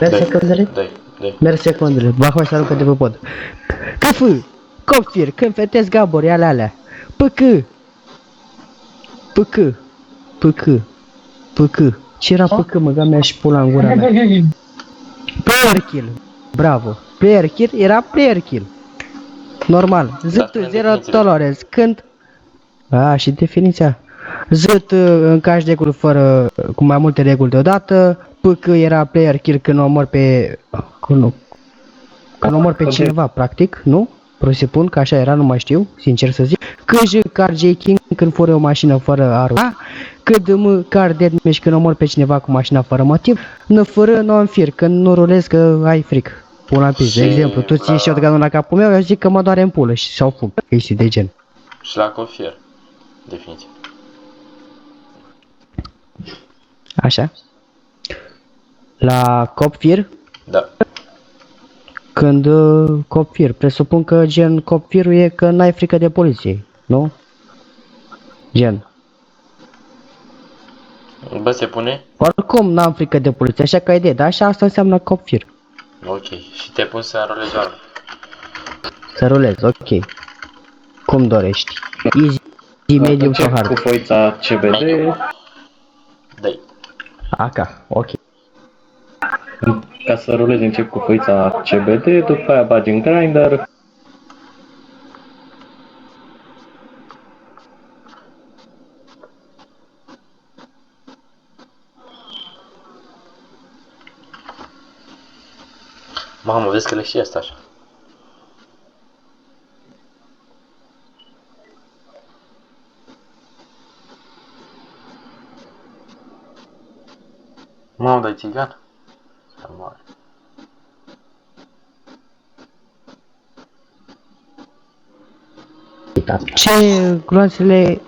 Merg secundele? Dai. Merg secundele. Ba, hai să aruncă de pe pod. CF! Copfir, când fetesc gabori alea. PK! PK! PK! PK! Ce era PK, măga mea și pula în gura mea. Player kill. Bravo. Player kill era player kill. Normal. ZT 0 tolerance. Când... A, și definiția. ZT în HD-ul fără, cu mai multe reguli deodată. PK era player kill când omor pe... Când omor pe cineva, practic, nu? Presupun că așa era, nu mai știu, sincer să zic. KJ carjacking când fură o mașină fără arma. KDM car deathmatch când omor pe cineva cu mașina fără motiv. NFR non-fear când nu rulezi că ai fric. Pula pis, de exemplu, tu ții shotgun-ul la capul meu, eu zic că mă doare în pulă și sau fug, chestii de gen. Și la cofier. Definiție. Așa. La copfir, Da. când copfir, presupun că gen copfirul e că n-ai frică de poliție, nu? Gen. Bă, se pune? Oricum n-am frică de poliție, așa ca idee, dar așa asta înseamnă copfir. Ok. Și te pun să înrolezi oameni. Să rulezi, ok. Cum dorești. Easy, medium sau Încep cu hard. foița CBD, Dai. AK, ok. ca să rulezi încep cu foița CBD, după aia bagi în grinder, Mamă, vezi că le știi asta așa. Mamă, dai țigan? Să moare. Ce gloanțele...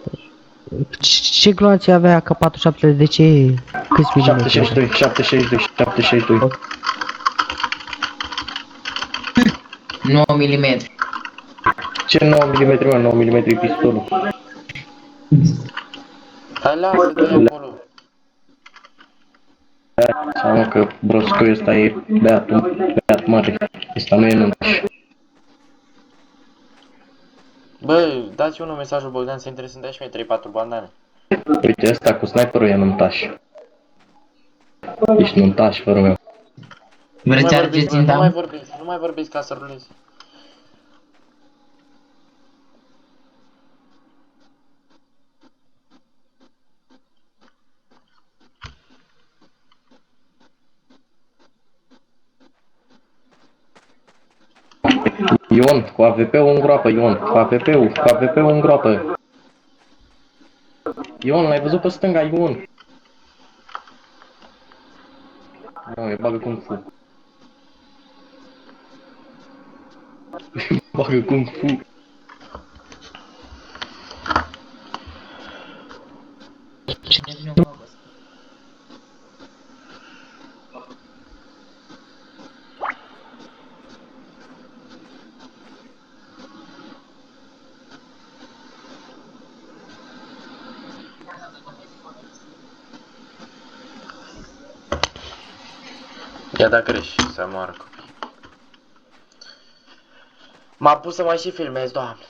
Ce gloanțe avea AK-47? De ce... Câți milimetri? 762, 762, 762. 9 mm. Ce 9 mm, mă, 9 mm pistolul. Hai, lasă, dă-i acolo. Seama că broscoiul ăsta e beat mare. Ăsta nu e nuntaș. Bă, dați unul mesajul Bogdan să intre să-mi dea și mie 3-4 bandane. Uite, ăsta cu sniperul e nuntaș. Ești nuntaș, fără meu. Vreți argeți în nu mai down? vorbiți, nu mai vorbiți ca să rulezi. Ion, cu AVP-ul în groapă, Ion, cu AVP-ul în groapă. Ion, l-ai văzut pe stânga, Ion? Nu, e bagă Kung Fu. Bagă Kung Fu. Ia da greș, să moară copii. M-a pus să mai și filmez, doamne.